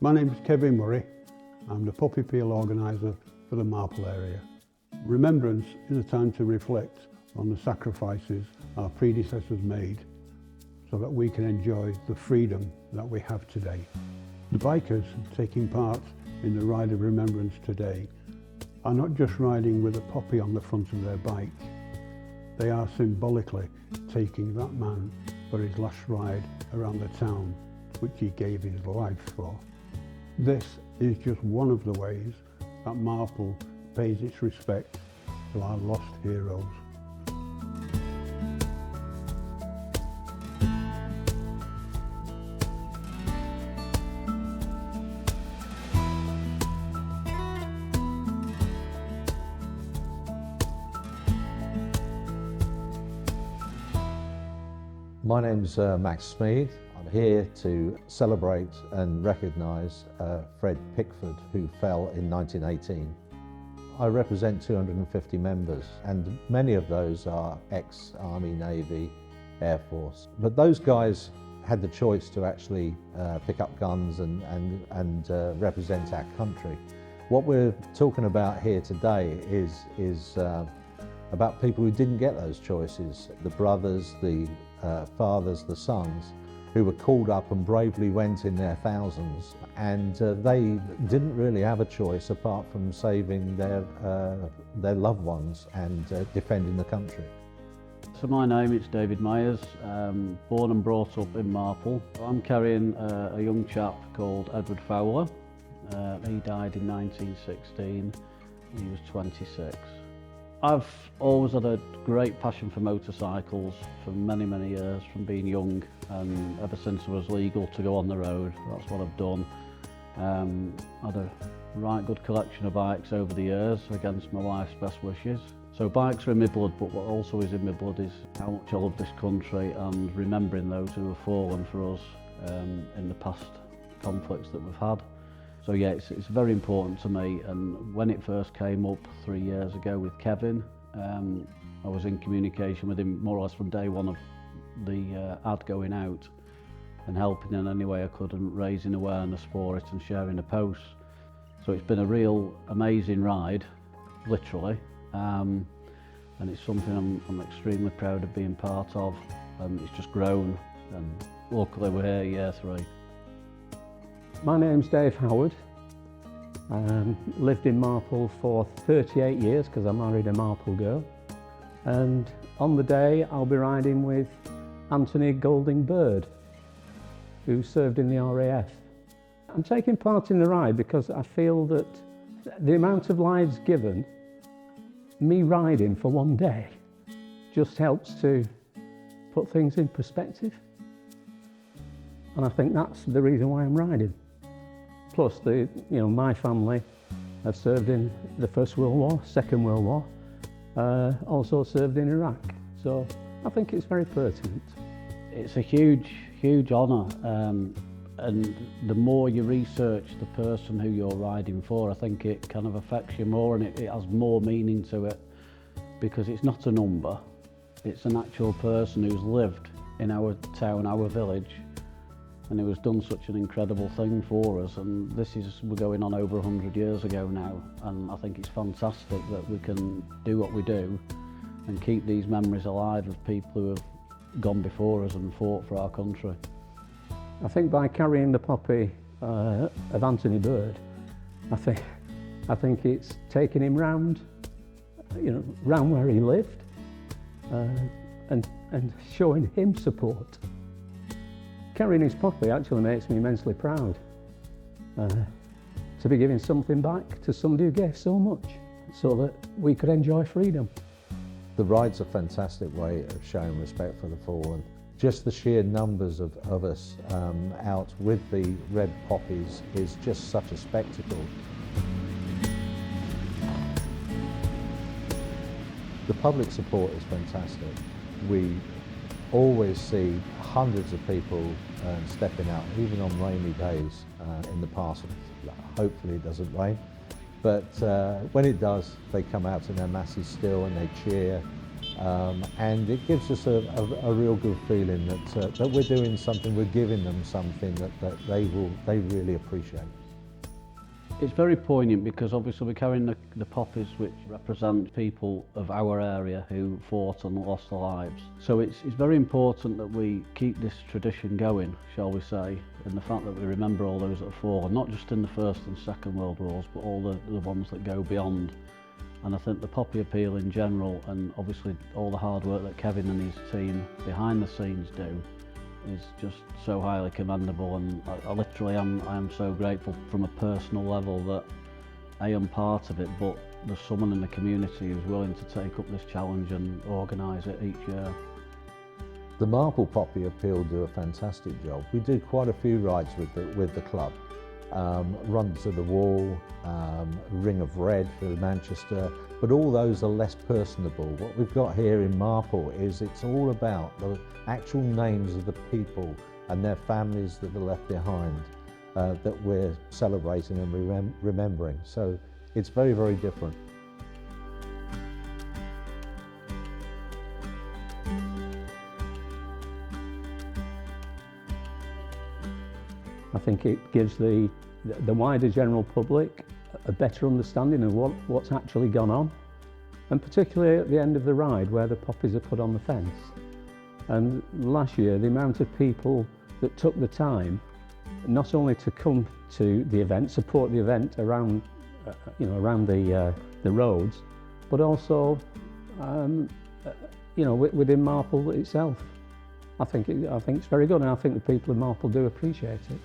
My name is Kevin Murray. I'm the Poppy Peel organiser for the Marple area. Remembrance is a time to reflect on the sacrifices our predecessors made so that we can enjoy the freedom that we have today. The bikers taking part in the Ride of Remembrance today are not just riding with a poppy on the front of their bike. They are symbolically taking that man for his last ride around the town which he gave his life for. This is just one of the ways that Marple pays its respect to our lost heroes. My name's Max Smeed. I'm here to celebrate and recognise Fred Pickford, who fell in 1918. I represent 250 members, and many of those are ex-Army, Navy, Air Force. But those guys had the choice to actually pick up guns and represent our country. What we're talking about here today is about people who didn't get those choices, the brothers, the fathers, the sons, who were called up and bravely went in their thousands, and they didn't really have a choice apart from saving their loved ones and defending the country. So my name is David Myers, born and brought up in Marple. I'm carrying a young chap called Edward Fowler. He died in 1916, he was 26. I've always had a great passion for motorcycles for many, many years, from being young, and ever since it was legal to go on the road, that's what I've done. I had a right good collection of bikes over the years against my wife's best wishes. So bikes are in my blood, but what also is in my blood is how much I love this country and remembering those who have fallen for us in the past conflicts that we've had. So yeah, it's very important to me, and when it first came up 3 years ago with Kevin, I was in communication with him more or less from day one of the ad going out, and helping in any way I could and raising awareness for it and sharing the posts. So it's been a real amazing ride, literally, and it's something I'm extremely proud of being part of, and it's just grown, and luckily we're here year 3. My name's Dave Howard. Lived in Marple for 38 years because I married a Marple girl. And on the day I'll be riding with Anthony Golding Bird, who served in the RAF. I'm taking part in the ride because I feel that the amount of lives given, me riding for one day, just helps to put things in perspective. And I think that's the reason why I'm riding. Plus, my family have served in the First World War, Second World War, also served in Iraq. So I think it's very pertinent. It's a huge, huge honour, and the more you research the person who you're riding for, I think it kind of affects you more, and it has more meaning to it, because it's not a number, it's an actual person who's lived in our town, our village, and who has done such an incredible thing for us. And we're going on over 100 years ago now, and I think it's fantastic that we can do what we do and keep these memories alive of people who have gone before us and fought for our country. I think by carrying the poppy of Anthony Bird, I think it's taking him round where he lived, and showing him support. Carrying his poppy actually makes me immensely proud to be giving something back to somebody who gave so much so that we could enjoy freedom. The ride's a fantastic way of showing respect for the fallen. Just the sheer numbers of us out with the red poppies is just such a spectacle. The public support is fantastic. We always see hundreds of people stepping out, even on rainy days in the past. Hopefully it doesn't rain, but when it does, they come out in their masses still and they cheer And it gives us a real good feeling that we're doing something, we're giving them something that they really appreciate. It's very poignant because obviously we're carrying the poppies which represent people of our area who fought and lost their lives. So it's very important that we keep this tradition going, shall we say, and the fact that we remember all those that have fallen, not just in the First and Second World Wars, but all the ones that go beyond. And I think the poppy appeal in general, and obviously all the hard work that Kevin and his team behind the scenes do, is just so highly commendable, and I literally am so grateful from a personal level that I am part of it, but there's someone in the community who's willing to take up this challenge and organise it each year. The Marple Poppy Appeal do a fantastic job. We do quite a few rides with the club. Run to the Wall, Ring of Red for Manchester, but all those are less personable. What we've got here in Marple is it's all about the actual names of the people and their families that are left behind that we're celebrating and remembering. So it's very, very different. I think it gives the wider general public a better understanding of what's actually gone on, and particularly at the end of the ride where the poppies are put on the fence. And last year, the amount of people that took the time not only to come to the event, support the event around, around the roads, but also, within Marple itself. I think it's very good, and I think the people of Marple do appreciate it.